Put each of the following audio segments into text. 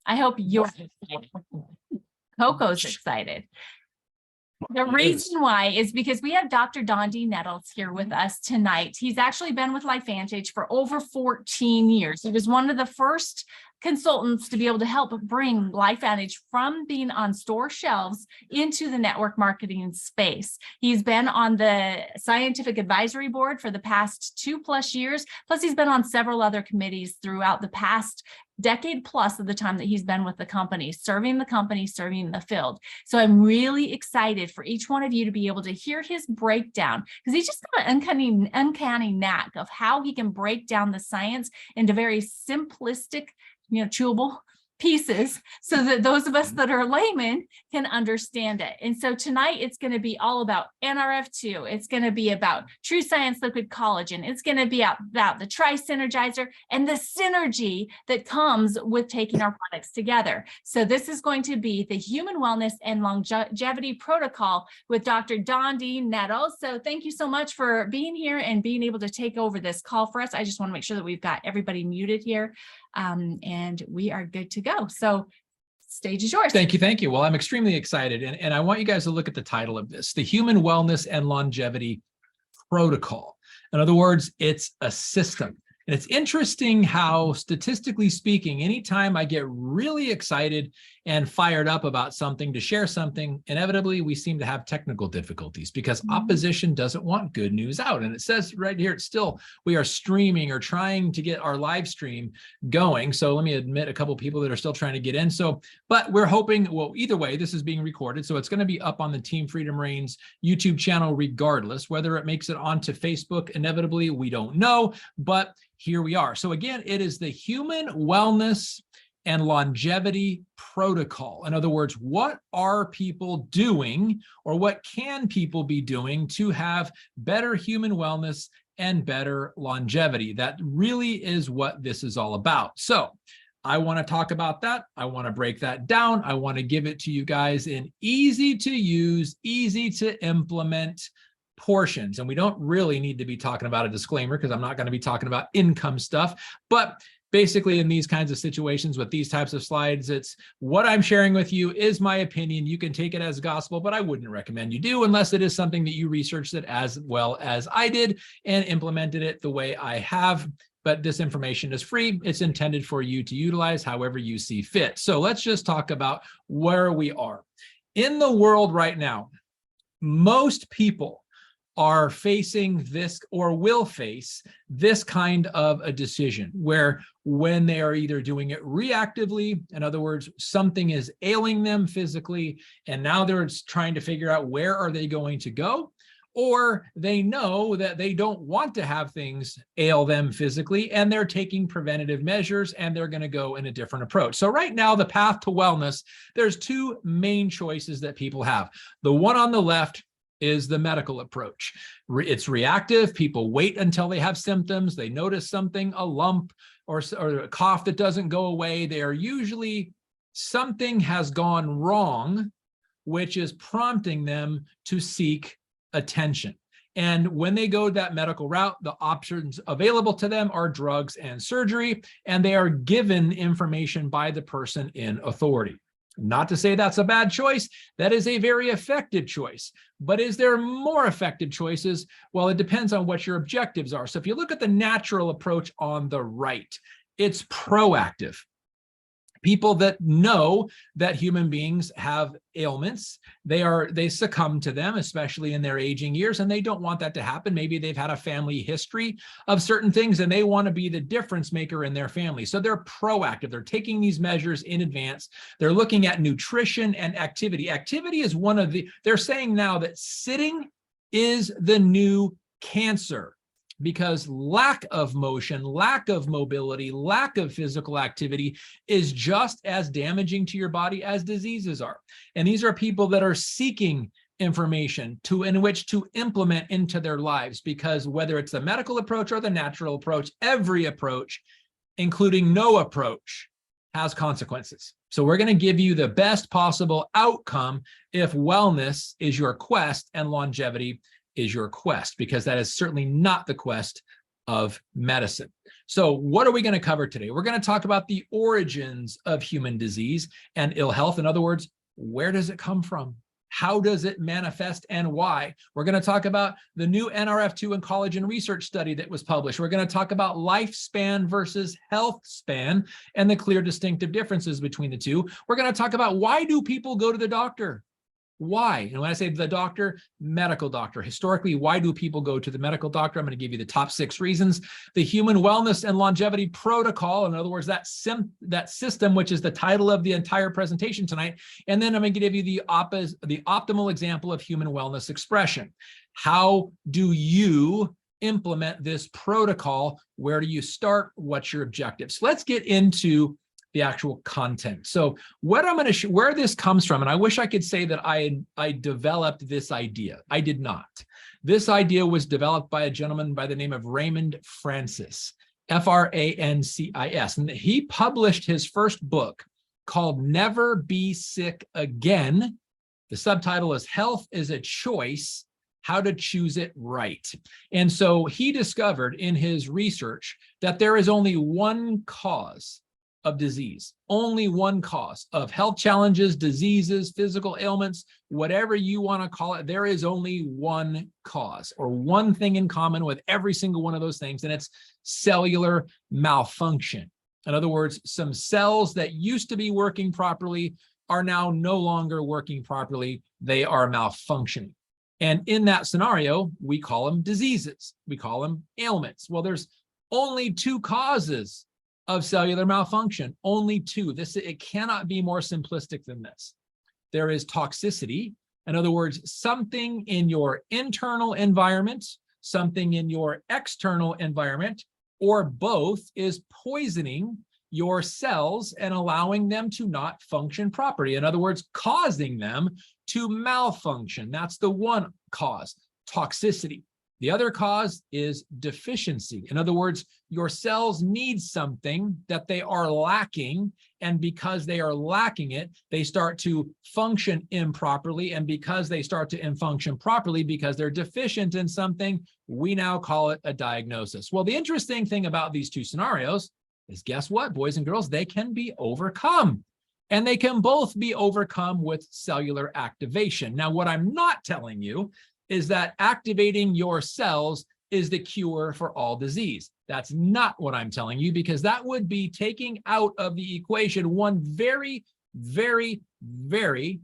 I hope you're excited. Coco's excited. The reason why is because we have Dr. Dondee Nettles here with us tonight. He's actually been with LifeVantage for over 14 years. He was one of the first consultants to be able to help bring LifeVantage from being on store shelves into the network marketing space. He's been on the scientific advisory board for the past 2+ years. Plus, he's been on several other committees throughout the past decade plus of the time that he's been with the company, serving the field. So I'm really excited for each one of you to be able to hear his breakdown, because he's just got an uncanny knack of how he can break down the science into very simplistic, chewable pieces so that those of us that are laymen can understand it. And so tonight it's going to be all about Nrf2. It's going to be about TrueScience Liquid Collagen. It's going to be about the TriSynergizer and the synergy that comes with taking our products together. So this is going to be the Human Wellness and Longevity Protocol with Dr. Dondee Nettles. So thank you so much for being here and being able to take over this call for us. I just want to make sure that we've got everybody muted here. And we are good to go. So stage is yours. Thank you. Thank you. Well, I'm extremely excited. And I want you guys to look at the title of this, the Human Wellness and Longevity Protocol. In other words, it's a system. And it's interesting how, statistically speaking, anytime I get really excited and fired up about something, to share something, inevitably we seem to have technical difficulties because opposition doesn't want good news out. And it says right here, we are streaming or trying to get our live stream going. So let me admit a couple of people that are still trying to get in. But we're hoping, well, either way, this is being recorded. So it's going to be up on the Team Freedom Reigns YouTube channel, regardless. Whether it makes it onto Facebook, inevitably, we don't know. But here we are. So again, it is the Human Wellness and Longevity Protocol. In other words, what are people doing, or what can people be doing to have better human wellness and better longevity? That really is what this is all about. So I want to talk about that. I want to break that down. I want to give it to you guys in easy to use, easy to implement portions. And we don't really need to be talking about a disclaimer because I'm not going to be talking about income stuff. But basically, in these kinds of situations with these types of slides, it's what I'm sharing with you is my opinion. You can take it as gospel, but I wouldn't recommend you do unless it is something that you researched it as well as I did and implemented it the way I have. But this information is free. It's intended for you to utilize however you see fit. So let's just talk about where we are. In the world right now, most people are facing this or will face this kind of a decision where when they are either doing it reactively, in other words, something is ailing them physically, and now they're trying to figure out where are they going to go, or they know that they don't want to have things ail them physically, and they're taking preventative measures, and they're going to go in a different approach. So right now, the path to wellness, there's two main choices that people have. The one on the left is the medical approach. It's reactive. People wait until they have symptoms. They notice something, a lump or a cough that doesn't go away. They are usually, something has gone wrong, which is prompting them to seek attention. And when they go that medical route, the options available to them are drugs and surgery, and they are given information by the person in authority. Not to say that's a bad choice. That is a very effective choice. But is there more effective choices? Well, it depends on what your objectives are. So if you look at the natural approach on the right, it's proactive. People that know that human beings have ailments, they succumb to them, especially in their aging years, and they don't want that to happen. Maybe they've had a family history of certain things and they want to be the difference maker in their family. So they're proactive. They're taking these measures in advance. They're looking at nutrition and activity. Activity is one of they're saying now that sitting is the new cancer, because lack of motion, lack of mobility, lack of physical activity is just as damaging to your body as diseases are. And these are people that are seeking information in which to implement into their lives, because whether it's the medical approach or the natural approach, every approach, including no approach, has consequences. So we're going to give you the best possible outcome if wellness is your quest and longevity is your quest, because that is certainly not the quest of medicine. So what are we going to cover today? We're going to talk about the origins of human disease and ill health. In other words, where does it come from? How does it manifest and why? We're going to talk about the new Nrf2 and collagen research study that was published. We're going to talk about lifespan versus health span and the clear distinctive differences between the two. We're going to talk about why do people go to the doctor? Why? And when I say the doctor, medical doctor. Historically, why do people go to the medical doctor? I'm going to give you the top 6 reasons. The human wellness and longevity protocol, in other words, that system, which is the title of the entire presentation tonight. And then I'm going to give you the optimal example of human wellness expression. How do you implement this protocol? Where do you start? What's your objectives? Let's get into the actual content. So what I'm going to where this comes from, and I wish I could say that I developed this idea. I did not. This idea was developed by a gentleman by the name of Raymond Francis, Francis, and he published his first book called Never Be Sick Again. The subtitle is Health is a Choice, How to Choose It Right. And so he discovered in his research that there is only one cause of disease, only one cause of health challenges, diseases, physical ailments, whatever you want to call it. There is only one cause or one thing in common with every single one of those things, and it's cellular malfunction. In other words, some cells that used to be working properly are now no longer working properly. They are malfunctioning. And in that scenario, we call them diseases. We call them ailments. Well, there's only 2 causes of cellular malfunction, only 2. It cannot be more simplistic than this. There is toxicity. In other words, something in your internal environment, something in your external environment, or both is poisoning your cells and allowing them to not function properly. In other words, causing them to malfunction. That's the one cause, toxicity. The other cause is deficiency. In other words, your cells need something that they are lacking, and because they are lacking it, they start to function improperly, and because they start to function properly, because they're deficient in something, we now call it a diagnosis. Well, the interesting thing about these 2 scenarios is, guess what, boys and girls? They can be overcome, and they can both be overcome with cellular activation. Now, what I'm not telling you is that activating your cells is the cure for all disease. That's not what I'm telling you, because that would be taking out of the equation one very, very, very,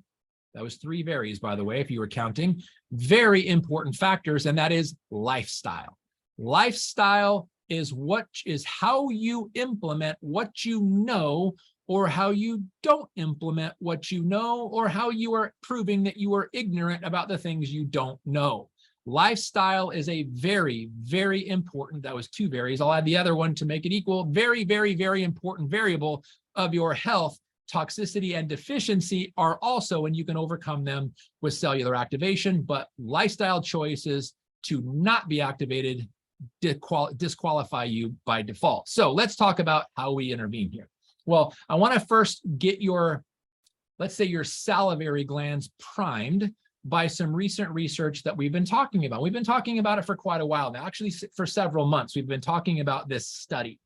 that was 3 varies, by the way, if you were counting, very important factors, and that is lifestyle. Lifestyle is how you implement what you know, or how you don't implement what you know, or how you are proving that you are ignorant about the things you don't know. Lifestyle is a very, very important, that was 2 varies, I'll add the other one to make it equal, very, very, very important variable of your health. Toxicity and deficiency are also, and you can overcome them with cellular activation, but lifestyle choices to not be activated disqualify you by default. So let's talk about how we intervene here. Well, I want to first get let's say your salivary glands primed by some recent research that we've been talking about. We've been talking about it for quite a while now, actually for several months. We've been talking about this study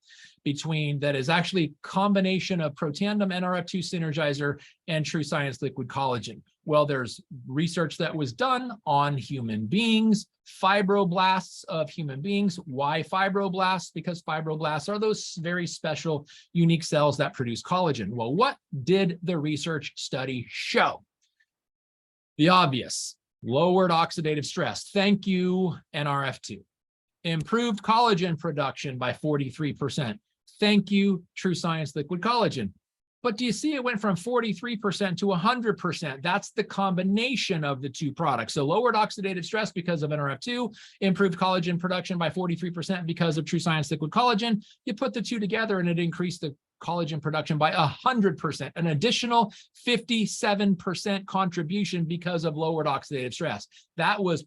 that is actually combination of Protandim Nrf2 Synergizer and TrueScience Liquid Collagen. Well, there's research that was done on human beings, fibroblasts of human beings. Why fibroblasts? Because fibroblasts are those very special, unique cells that produce collagen. Well, what did the research study show? The obvious: lowered oxidative stress. Thank you, Nrf2. Improved collagen production by 43%. Thank you, TrueScience Liquid Collagen. But do you see it went from 43% to 100%? That's the combination of the 2 products. So lowered oxidative stress because of Nrf2, improved collagen production by 43% because of TrueScience Liquid Collagen. You put the 2 together and it increased the collagen production by 100%, an additional 57% contribution because of lowered oxidative stress. That was,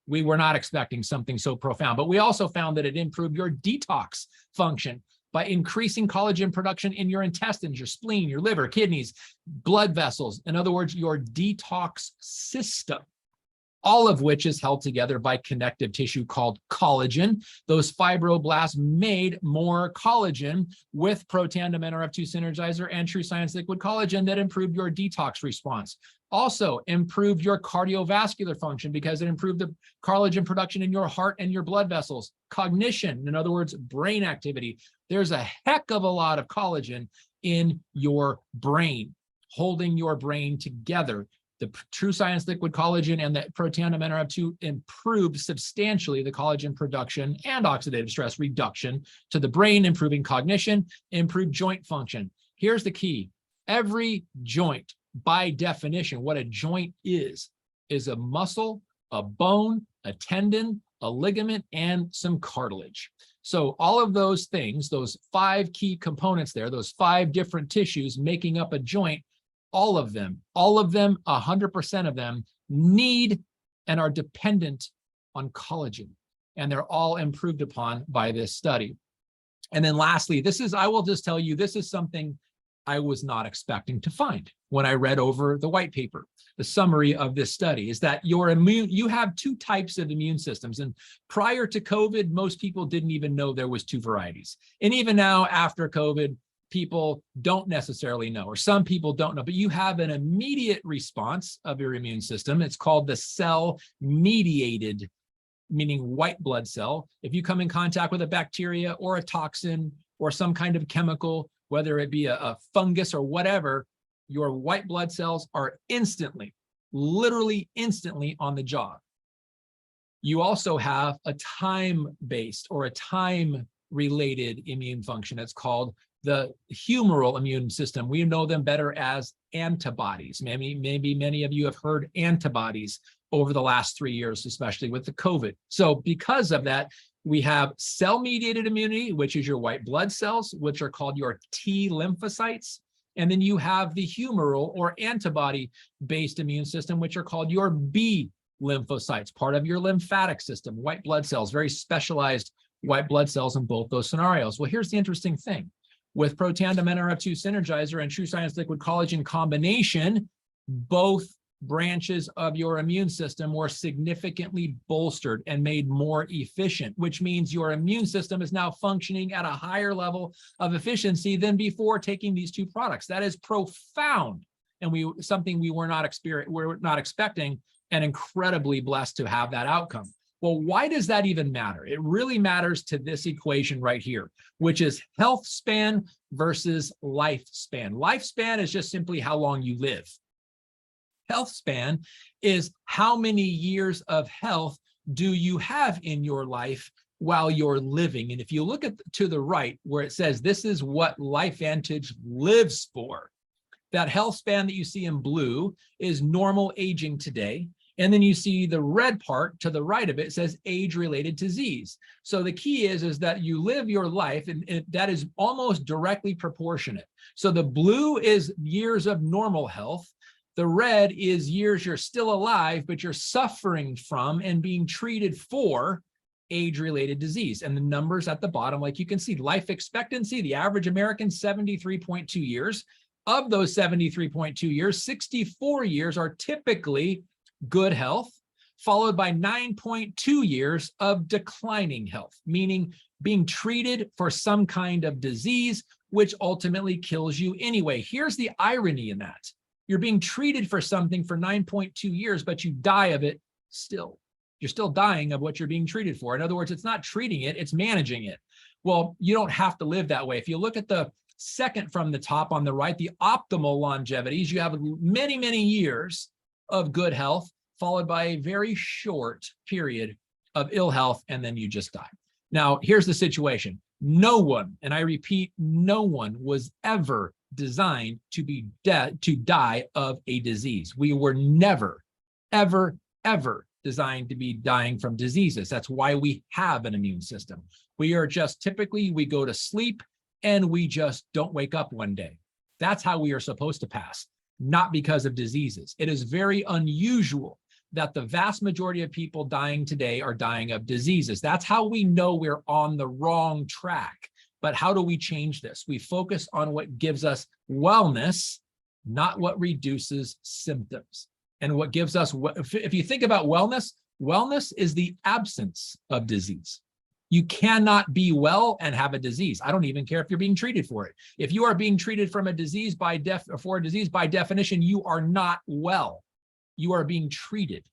we were not expecting something so profound, but we also found that it improved your detox function by increasing collagen production in your intestines, your spleen, your liver, kidneys, blood vessels. In other words, your detox system. all of which is held together by connective tissue called collagen. Those fibroblasts made more collagen with Protandim Nrf2 Synergizer and TrueScience Liquid Collagen that improved your detox response. Also improved your cardiovascular function because it improved the collagen production in your heart and your blood vessels. Cognition, in other words, brain activity. There's a heck of a lot of collagen in your brain, holding your brain together. The TrueScience Liquid Collagen and the Protandim Nrf2 improved substantially the collagen production and oxidative stress reduction to the brain, improving cognition, improved joint function. Here's the key. Every joint, by definition, what a joint is a muscle, a bone, a tendon, a ligament, and some cartilage. So all of those things, those 5 key components there, those 5 different tissues making up a joint, all of them, 100% of them need and are dependent on collagen. And they're all improved upon by this study. And then lastly, I will just tell you, this is something I was not expecting to find when I read over the white paper. The summary of this study is that you have 2 types of immune systems. And prior to COVID, most people didn't even know there was 2 varieties. And even now, after COVID, people don't necessarily know, or some people don't know, but you have an immediate response of your immune system. It's called the cell-mediated, meaning white blood cell. If you come in contact with a bacteria or a toxin or some kind of chemical, whether it be a fungus or whatever, your white blood cells are instantly, literally instantly on the job. You also have a time-based or a time-related immune function. It's called the humoral immune system. We know them better as antibodies. Maybe many of you have heard antibodies over the last 3 years, especially with the COVID. So because of that, we have cell-mediated immunity, which is your white blood cells, which are called your T lymphocytes. And then you have the humoral or antibody-based immune system, which are called your B lymphocytes, part of your lymphatic system, white blood cells, very specialized white blood cells in both those scenarios. Well, here's the interesting thing. With Protandim Nrf2 Synergizer and TrueScience Liquid Collagen combination, both branches of your immune system were significantly bolstered and made more efficient, which means your immune system is now functioning at a higher level of efficiency than before taking these 2 products. That is profound, and something we were not expecting, and incredibly blessed to have that outcome. Well, why does that even matter? It really matters to this equation right here, which is health span versus lifespan. Lifespan is just simply how long you live. Health span is how many years of health do you have in your life while you're living. And if you look to the right where it says this is what LifeVantage lives for, that health span that you see in blue is normal aging today. And then you see the red part to the right of it says age-related disease. So the key is that you live your life, and that is almost directly proportionate. So the blue is years of normal health. The red is years you're still alive, but you're suffering from and being treated for age-related disease. And the numbers at the bottom, like you can see, life expectancy, the average American, 73.2 years. Of those 73.2 years, 64 years are typically good health, followed by 9.2 years of declining health, meaning being treated for some kind of disease, which ultimately kills you anyway. Here's the irony in that. You're being treated for something for 9.2 years, but you die of it still. You're still dying of what you're being treated for. In other words, it's not treating it, it's managing it. Well, you don't have to live that way. If you look at the second from the top on the right, the optimal longevities, you have many, many years of good health, followed by a very short period of ill health, and then you just die. Now, here's the situation. No one, and I repeat, no one was ever designed to die of a disease. We were never, ever, ever designed to be dying from diseases. That's why we have an immune system. We are just typically, we go to sleep and we just don't wake up one day. That's how we are supposed to pass, not because of diseases. It is very unusual that the vast majority of people dying today are dying of diseases. That's how we know we're on the wrong track. But how do we change this? We focus on what gives us wellness, not what reduces symptoms. And what gives us, if you think about wellness, wellness is the absence of disease. You cannot be well and have a disease. I don't even care if you're being treated for it. If you are being treated from a disease by definition, you are not well. You are being treated.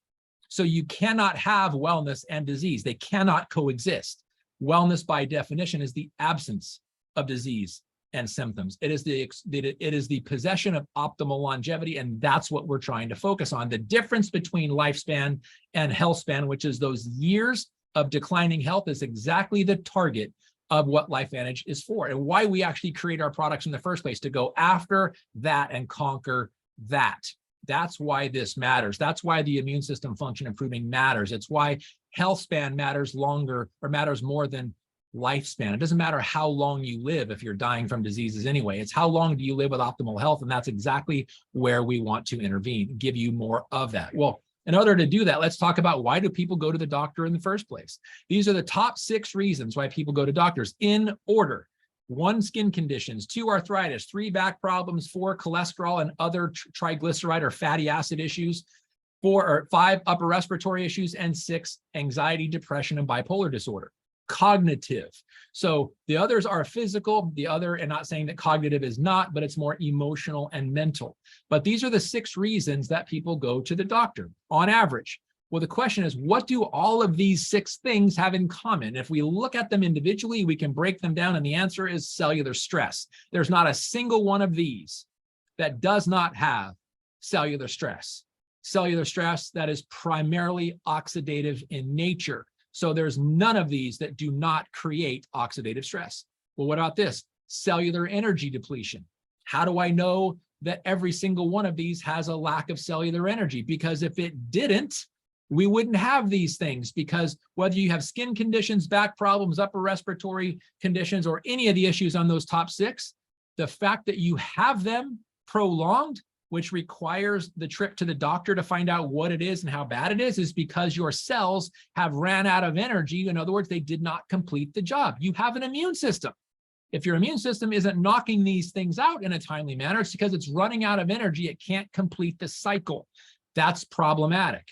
So you cannot have wellness and disease. They cannot coexist. Wellness by definition is the absence of disease and symptoms. It is the possession of optimal longevity, and that's what we're trying to focus on. The difference between lifespan and health span, which is those years of declining health, is exactly the target of what LifeVantage is for, and why we actually create our products in the first place, to go after that and conquer that. That's why this matters. That's why the immune system function improving matters. It's why health span matters longer, or matters more than lifespan. It doesn't matter how long you live if you're dying from diseases anyway. It's how long do you live with optimal health, and that's exactly where we want to intervene, give you more of that. Well, in order to do that, let's talk about, why do people go to the doctor in the first place? These are the top 6 reasons why people go to doctors in order. 1, skin conditions; 2, arthritis; 3, back problems; 4, cholesterol and other triglyceride or fatty acid issues; 5, upper respiratory issues; and 6, anxiety, depression, and bipolar disorder. Cognitive. So the others are physical, and not saying that cognitive is not, but it's more emotional and mental. But these are the 6 reasons that people go to the doctor on average. Well, the question is, what do all of these 6 things have in common? If we look at them individually, we can break them down, and the answer is cellular stress. There's not a single one of these that does not have cellular stress. Cellular stress that is primarily oxidative in nature. So there's none of these that do not create oxidative stress. Well, what about this? Cellular energy depletion. How do I know that every single one of these has a lack of cellular energy? Because if it didn't, we wouldn't have these things, because whether you have skin conditions, back problems, upper respiratory conditions, or any of the issues on those top 6, the fact that you have them prolonged, which requires the trip to the doctor to find out what it is and how bad it is because your cells have ran out of energy. In other words, they did not complete the job. You have an immune system. If your immune system isn't knocking these things out in a timely manner, it's because it's running out of energy. It can't complete the cycle. That's problematic.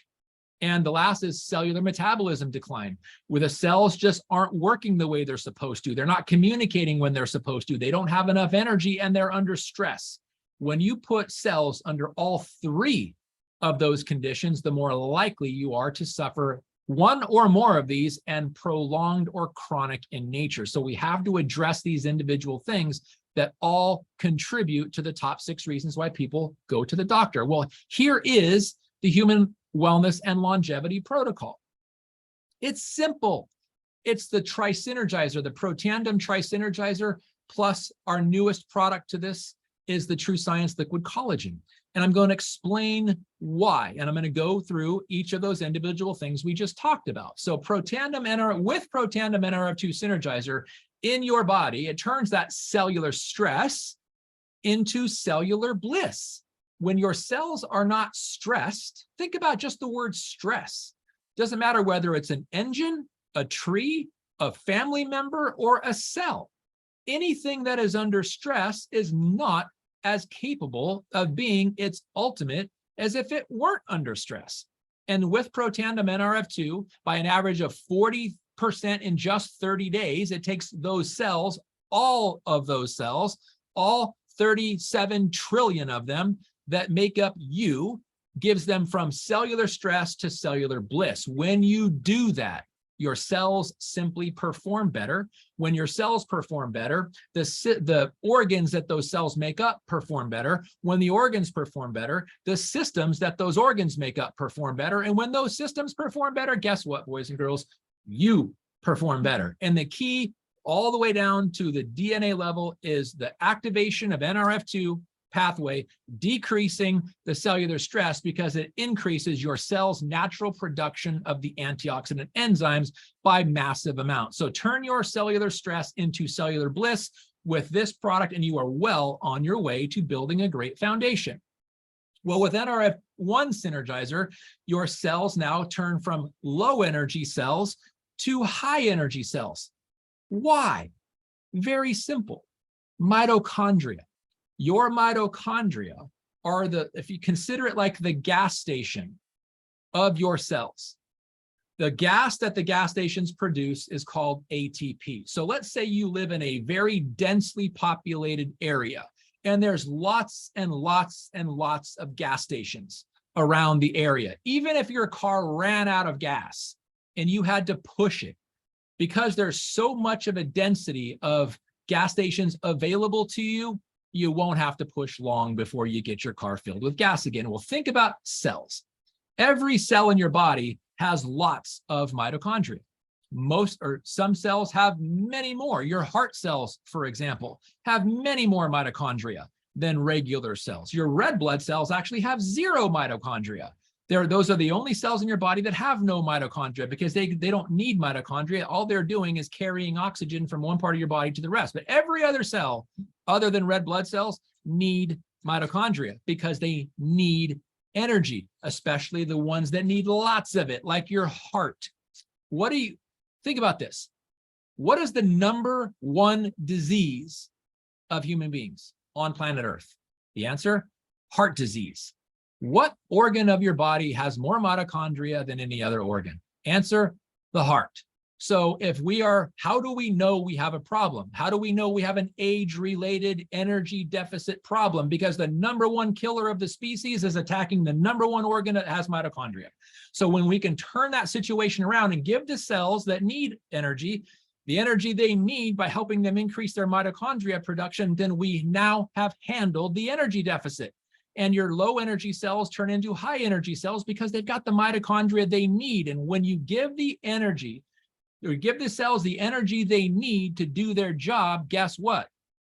And the last is cellular metabolism decline, where the cells just aren't working the way they're supposed to. They're not communicating when they're supposed to. They don't have enough energy, and they're under stress. When you put cells under all 3 of those conditions, the more likely you are to suffer one or more of these, and prolonged or chronic in nature. So we have to address these individual things that all contribute to the top 6 reasons why people go to the doctor. Well, here is the Human Wellness and Longevity Protocol. It's simple. It's the TriSynergizer, the Protandim TriSynergizer, plus our newest product to this is the TrueScience Liquid Collagen. And I'm going to explain why. And I'm going to go through each of those individual things we just talked about. So with Protandim Nrf2 Synergizer in your body, it turns that cellular stress into cellular bliss. When your cells are not stressed, think about just the word stress. Doesn't matter whether it's an engine, a tree, a family member, or a cell. Anything that is under stress is not as capable of being its ultimate as if it weren't under stress. And with Protandim Nrf2, by an average of 40% in just 30 days, it takes those cells, all of those cells, all 37 trillion of them that make up you, gives them from cellular stress to cellular bliss. When you do that, your cells simply perform better. When your cells perform better, the organs that those cells make up perform better. When the organs perform better, the systems that those organs make up perform better. And when those systems perform better, guess what, boys and girls? You perform better. And the key all the way down to the DNA level is the activation of Nrf2 pathway, decreasing the cellular stress because it increases your cell's natural production of the antioxidant enzymes by massive amounts. So turn your cellular stress into cellular bliss with this product, and you are well on your way to building a great foundation. Well, with Nrf1 Synergizer, your cells now turn from low energy cells to high energy cells. Why? Very simple. Mitochondria. Your mitochondria are if you consider it like the gas station of your cells. The gas that the gas stations produce is called ATP. So let's say you live in a very densely populated area, and there's lots and lots and lots of gas stations around the area. Even if your car ran out of gas and you had to push it, because there's so much of a density of gas stations available to you, you won't have to push long before you get your car filled with gas again. Well, think about cells. Every cell in your body has lots of mitochondria. Most or some cells have many more. Your heart cells, for example, have many more mitochondria than regular cells. Your red blood cells actually have 0 mitochondria. Those are the only cells in your body that have no mitochondria because they don't need mitochondria. All they're doing is carrying oxygen from one part of your body to the rest. But every other cell, other than red blood cells, need mitochondria because they need energy, especially the ones that need lots of it, like your heart. Think about this. What is the #1 disease of human beings on planet Earth? The answer, heart disease. What organ of your body has more mitochondria than any other organ? Answer, the heart. So how do we know we have a problem? How do we know we have an age-related energy deficit problem? Because the #1 killer of the species is attacking the #1 organ that has mitochondria. So when we can turn that situation around and give the cells that need energy, the energy they need by helping them increase their mitochondria production, then we now have handled the energy deficit. And your low energy cells turn into high energy cells because they've got the mitochondria they need. And when you give the cells the energy they need to do their job, guess what?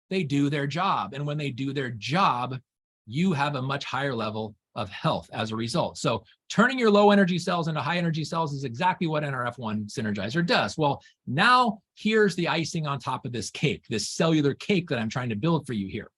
They do their job. And when they do their job, you have a much higher level of health as a result. So turning your low energy cells into high energy cells is exactly what Nrf1 Synergizer does. Well, now here's the icing on top of this cake, this cellular cake that I'm trying to build for you here.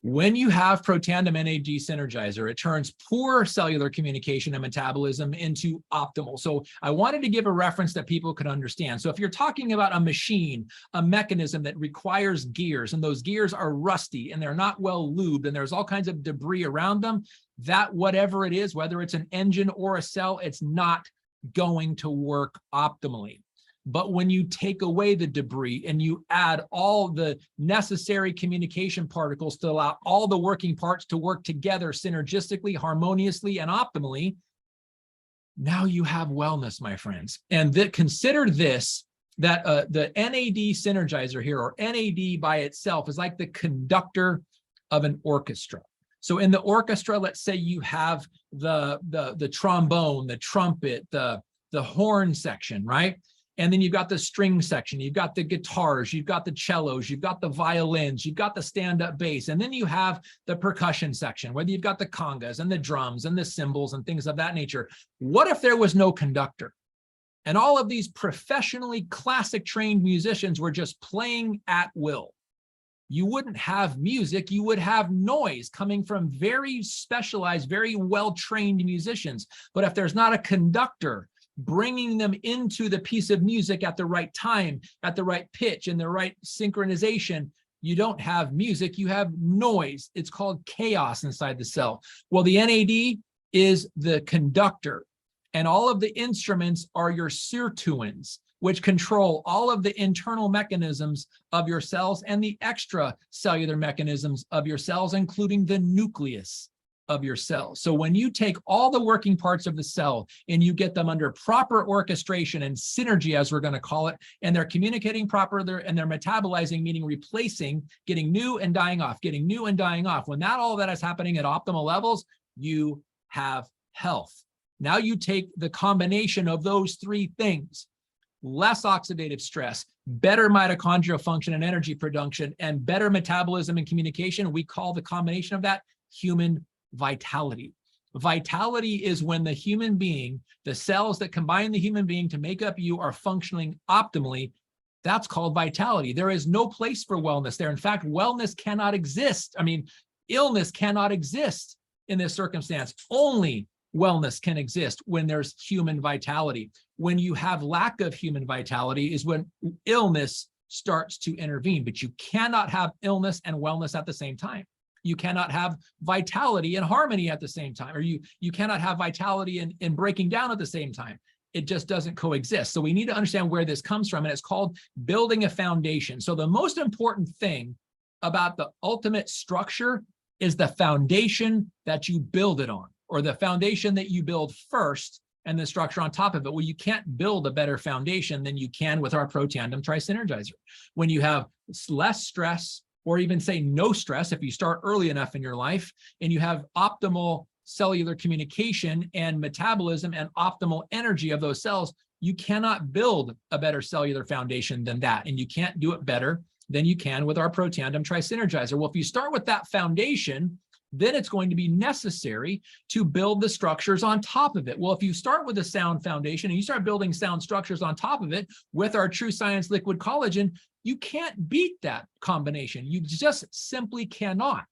When you have Protandim NAD Synergizer, it turns poor cellular communication and metabolism into optimal. So I wanted to give a reference that people could understand. So if you're talking about a machine, a mechanism that requires gears, and those gears are rusty and they're not well lubed and there's all kinds of debris around them, that whatever it is, whether it's an engine or a cell, it's not going to work optimally. But when you take away the debris and you add all the necessary communication particles to allow all the working parts to work together synergistically, harmoniously, and optimally, now you have wellness, my friends. And consider this, that the NAD Synergizer here, or NAD by itself, is like the conductor of an orchestra. So in the orchestra, let's say you have the trombone, the trumpet, the horn section, right? And then you've got the string section, you've got the guitars, you've got the cellos, you've got the violins, you've got the stand-up bass, and then you have the percussion section, whether you've got the congas and the drums and the cymbals and things of that nature. What if there was no conductor? And all of these professionally classic trained musicians were just playing at will. You wouldn't have music, you would have noise coming from very specialized, very well-trained musicians. But if there's not a conductor bringing them into the piece of music at the right time, at the right pitch, and the right synchronization, you don't have music, you have noise. It's called chaos inside the cell. Well, the NAD is the conductor, and all of the instruments are your sirtuins, which control all of the internal mechanisms of your cells and the extracellular mechanisms of your cells, including the nucleus of your cells. So when you take all the working parts of the cell and you get them under proper orchestration and synergy, as we're going to call it, and they're communicating properly and they're metabolizing, meaning replacing, getting new and dying off, getting new and dying off. When all that is happening at optimal levels, you have health. Now you take the combination of those three things: less oxidative stress, better mitochondrial function and energy production, and better metabolism and communication. We call the combination of that human vitality. Vitality is when the human being, the cells that combine the human being to make up you, are functioning optimally. That's called vitality. There is no place for wellness there. In fact, wellness cannot exist. I mean, illness cannot exist in this circumstance. Only wellness can exist when there's human vitality. When you have lack of human vitality is when illness starts to intervene, but you cannot have illness and wellness at the same time. You cannot have vitality and harmony at the same time, or you cannot have vitality and breaking down at the same time. It just doesn't coexist. So we need to understand where this comes from, and it's called building a foundation. So the most important thing about the ultimate structure is the foundation that you build it on, or the foundation that you build first and the structure on top of it. Well, you can't build a better foundation than you can with our ProTandem TriSynergizer. When you have less stress, or even say no stress, if you start early enough in your life, and you have optimal cellular communication and metabolism and optimal energy of those cells, you cannot build a better cellular foundation than that. And you can't do it better than you can with our ProTandem TriSynergizer. Well, if you start with that foundation, then it's going to be necessary to build the structures on top of it. Well, if you start with a sound foundation and you start building sound structures on top of it with our TrueScience Liquid Collagen, you can't beat that combination. You just simply cannot,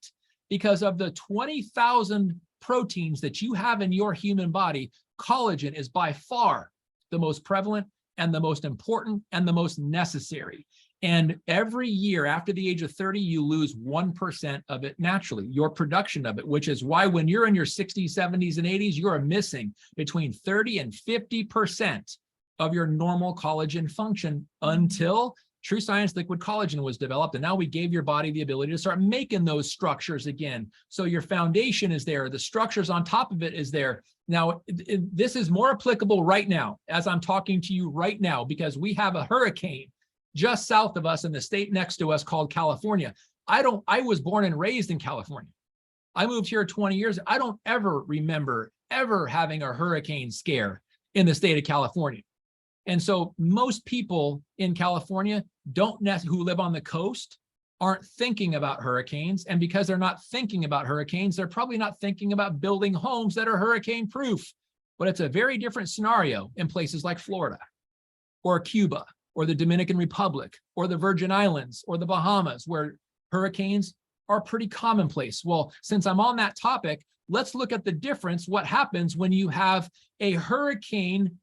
because of the 20,000 proteins that you have in your human body. Collagen is by far the most prevalent and the most important and the most necessary. And every year after the age of 30, you lose 1% of it naturally, your production of it, which is why when you're in your 60s, 70s, and 80s, you are missing between 30 and 50% of your normal collagen function until TrueScience Liquid Collagen was developed. And now we gave your body the ability to start making those structures again. So your foundation is there. The structures on top of it is there. Now, this is more applicable right now, as I'm talking to you right now, because we have a hurricane just south of us in the state next to us called California. I was born and raised in California. I moved here 20 years. I don't ever remember ever having a hurricane scare in the state of California. And so most people in California who live on the coast aren't thinking about hurricanes. And because they're not thinking about hurricanes, they're probably not thinking about building homes that are hurricane proof. But it's a very different scenario in places like Florida or Cuba or the Dominican Republic or the Virgin Islands or the Bahamas, where hurricanes are pretty commonplace. Well, since I'm on that topic, let's look at the difference. What happens when you have a hurricane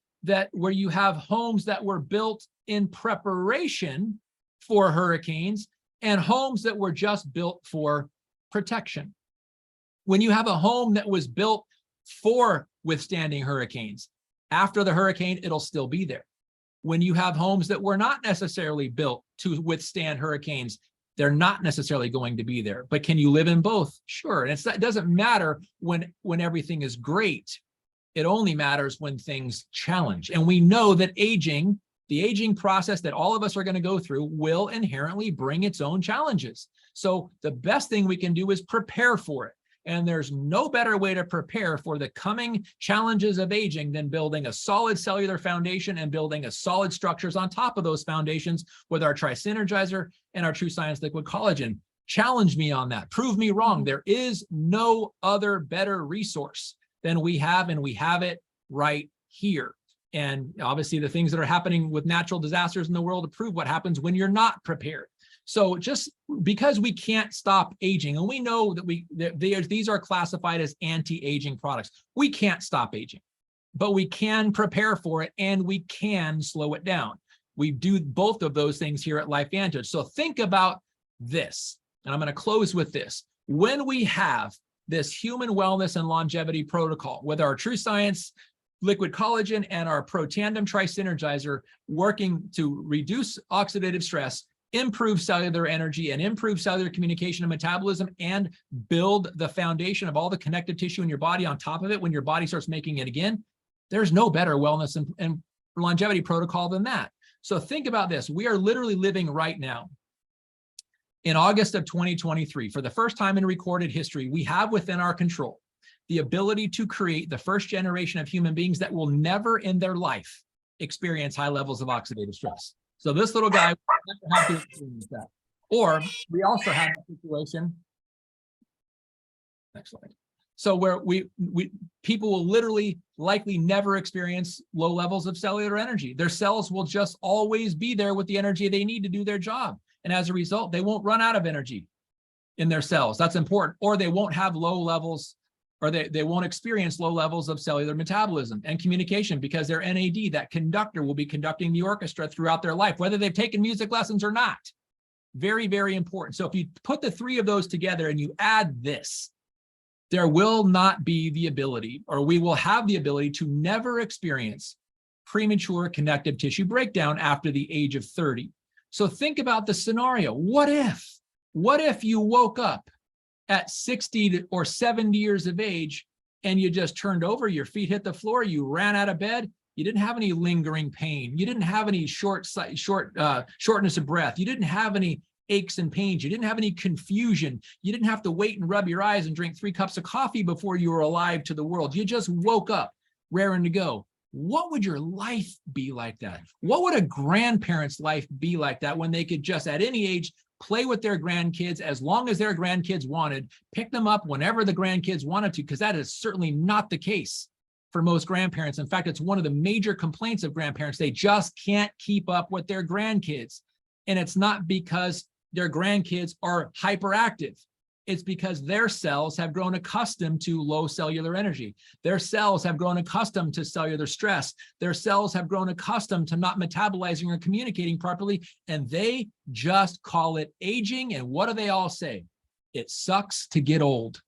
where you have homes that were built in preparation for hurricanes and homes that were just built for protection? When you have a home that was built for withstanding hurricanes, after the hurricane, it'll still be there. When you have homes that were not necessarily built to withstand hurricanes, they're not necessarily going to be there. But can you live in both? Sure. And it doesn't matter when everything is great. It only matters when things challenge. And we know that the aging process that all of us are going to go through will inherently bring its own challenges. So the best thing we can do is prepare for it. And there's no better way to prepare for the coming challenges of aging than building a solid cellular foundation and building a solid structures on top of those foundations with our TriSynergizer and our TrueScience Liquid Collagen. Challenge me on that. Prove me wrong. There is no other better resource than we have, and we have it right here. And obviously the things that are happening with natural disasters in the world prove what happens when you're not prepared. So just because we can't stop aging, and we know that these are classified as anti-aging products, we can't stop aging, but we can prepare for it and we can slow it down. We do both of those things here at LifeVantage. So think about this, and I'm going to close with this. When we have this human wellness and longevity protocol with our TrueScience Liquid Collagen and our ProTandem TriSynergizer working to reduce oxidative stress, improve cellular energy, and improve cellular communication and metabolism, and build the foundation of all the connective tissue in your body on top of it when your body starts making it again, there's no better wellness and longevity protocol than that. So think about this. We are literally living right now. In August of 2023, for the first time in recorded history, we have within our control the ability to create the first generation of human beings that will never in their life experience high levels of oxidative stress. So this little guy will never have to experience that. Or we also have a situation, next slide. So where people will literally likely never experience low levels of cellular energy. Their cells will just always be there with the energy they need to do their job. And as a result, they won't run out of energy in their cells. That's important. Or they won't have low levels, or they won't experience low levels of cellular metabolism and communication, because their NAD, that conductor, will be conducting the orchestra throughout their life, whether they've taken music lessons or not. Very, very important. So if you put the three of those together and you add this, there will not be the ability, or we will have the ability to never experience premature connective tissue breakdown after the age of 30. So think about the scenario. What if you woke up at 60 or 70 years of age and you just turned over, your feet hit the floor, you ran out of bed, you didn't have any lingering pain, you didn't have any shortness of breath, you didn't have any aches and pains, you didn't have any confusion, you didn't have to wait and rub your eyes and drink 3 cups of coffee before you were alive to the world. You just woke up raring to go. What would your life be like that? What would a grandparent's life be like that when they could just at any age play with their grandkids as long as their grandkids wanted, pick them up whenever the grandkids wanted to, because that is certainly not the case for most grandparents. In fact, it's one of the major complaints of grandparents. They just can't keep up with their grandkids. And it's not because their grandkids are hyperactive. It's because their cells have grown accustomed to low cellular energy. Their cells have grown accustomed to cellular stress. Their cells have grown accustomed to not metabolizing or communicating properly, and they just call it aging. And what do they all say? It sucks to get old.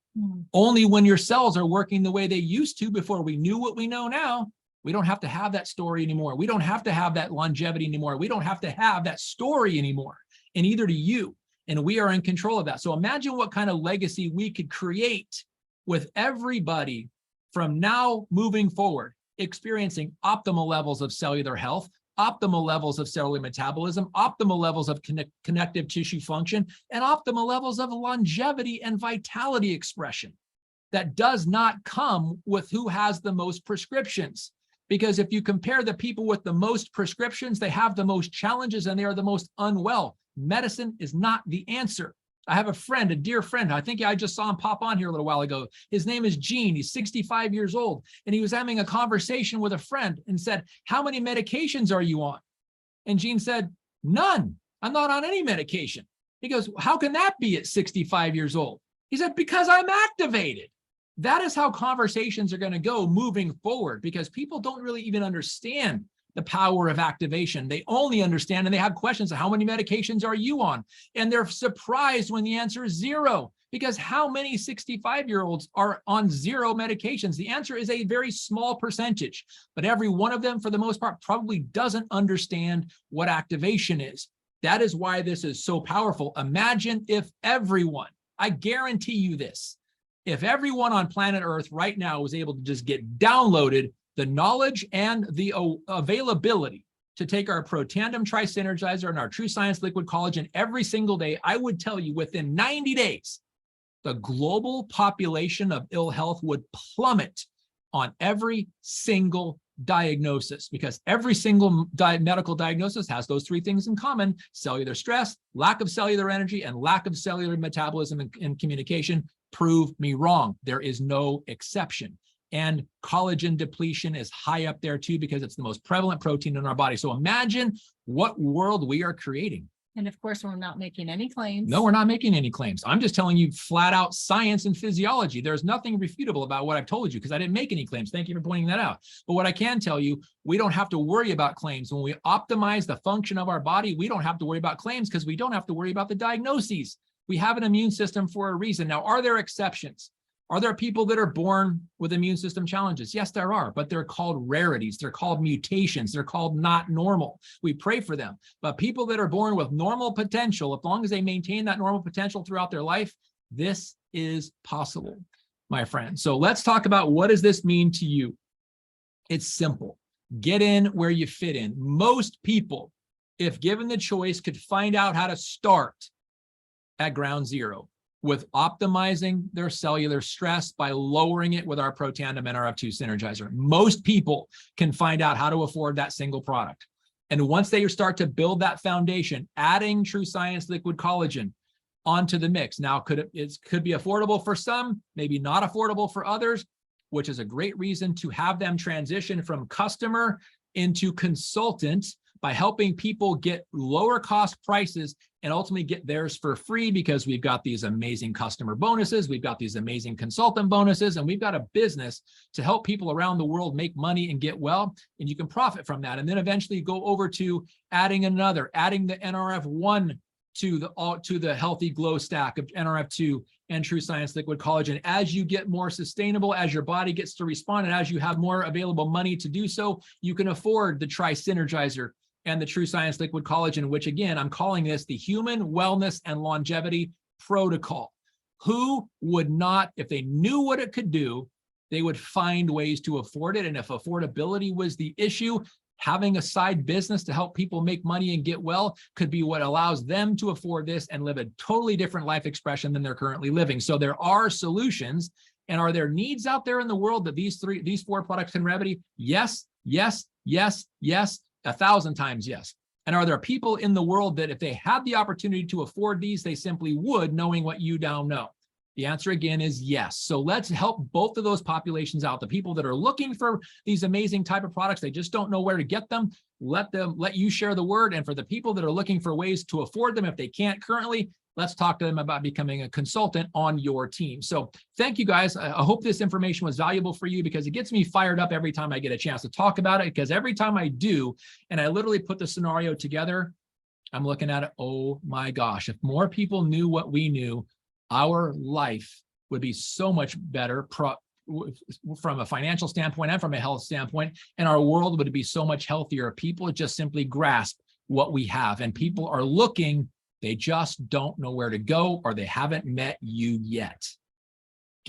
Only when your cells are working the way they used to before we knew what we know now, we don't have to have that story anymore. We don't have to have that longevity anymore. We don't have to have that story anymore. And either do you. And we are in control of that. So imagine what kind of legacy we could create with everybody from now moving forward, experiencing optimal levels of cellular health, optimal levels of cellular metabolism, optimal levels of connective tissue function, and optimal levels of longevity and vitality expression. That does not come with who has the most prescriptions. Because if you compare the people with the most prescriptions, they have the most challenges and they are the most unwell. Medicine is not the answer. I have a friend, a dear friend. I think I just saw him pop on here a little while ago. His name is Gene. He's 65 years old. And he was having a conversation with a friend and said, "How many medications are you on?" And Gene said, "None. I'm not on any medication." He goes, "How can that be at 65 years old?" He said, "Because I'm activated." That is how conversations are going to go moving forward, because people don't really even understand the power of activation. They only understand, and they have questions of how many medications are you on? And they're surprised when the answer is 0, because how many 65-year-olds are on 0 medications? The answer is a very small percentage, but every one of them, for the most part, probably doesn't understand what activation is. That is why this is so powerful. Imagine if everyone, I guarantee you this, if everyone on planet Earth right now was able to just get downloaded the knowledge and the availability to take our Protandem TriSynergizer and our TrueScience Liquid Collagen every single day, I would tell you within 90 days, the global population of ill health would plummet on every single diagnosis, because every single medical diagnosis has those 3 things in common: cellular stress, lack of cellular energy, and lack of cellular metabolism and communication. Prove me wrong. There is no exception. And collagen depletion is high up there too, because it's the most prevalent protein in our body. So imagine what world we are creating. And of course, we're not making any claims. No, we're not making any claims. I'm just telling you flat out science and physiology. There's nothing refutable about what I've told you, because I didn't make any claims. Thank you for pointing that out. But what I can tell you, we don't have to worry about claims. When we optimize the function of our body, we don't have to worry about claims, because we don't have to worry about the diagnoses. We have an immune system for a reason. Now, are there exceptions? Are there people that are born with immune system challenges? Yes, there are, but they're called rarities. They're called mutations. They're called not normal. We pray for them. But people that are born with normal potential, as long as they maintain that normal potential throughout their life, this is possible, my friend. So let's talk about, what does this mean to you? It's simple. Get in where you fit in. Most people, if given the choice, could find out how to start at ground zero with optimizing their cellular stress by lowering it with our Protandem Nrf2 Synergizer. Most people can find out how to afford that single product. And once they start to build that foundation, adding TrueScience Liquid Collagen onto the mix. Now, it could be affordable for some, maybe not affordable for others, which is a great reason to have them transition from customer into consultant by helping people get lower cost prices and ultimately get theirs for free, because we've got these amazing customer bonuses, we've got these amazing consultant bonuses, and we've got a business to help people around the world make money and get well, and you can profit from that. And then eventually go over to adding the NRF1 to the healthy glow stack of Nrf2 and TrueScience Liquid Collagen. As you get more sustainable, as your body gets to respond, and as you have more available money to do so, you can afford the TriSynergizer and the TrueScience Liquid Collagen, which again, I'm calling this the Human Wellness and Longevity Protocol. Who would not, if they knew what it could do, they would find ways to afford it. And if affordability was the issue, having a side business to help people make money and get well could be what allows them to afford this and live a totally different life expression than they're currently living. So there are solutions. And are there needs out there in the world that these four products can remedy? Yes, yes, yes, yes, 1,000 times yes. And are there people in the world that if they had the opportunity to afford these, they simply would, knowing what you now know? The answer again is yes. So let's help both of those populations out. The people that are looking for these amazing type of products, they just don't know where to get them. Let you share the word. And for the people that are looking for ways to afford them, if they can't currently, let's talk to them about becoming a consultant on your team. So thank you guys. I hope this information was valuable for you, because it gets me fired up every time I get a chance to talk about it, because every time I do, and I literally put the scenario together, I'm looking at it, oh my gosh, if more people knew what we knew, our life would be so much better from a financial standpoint and from a health standpoint, and our world would be so much healthier. People just simply grasp what we have, and people are looking, they just don't know where to go, or they haven't met you yet.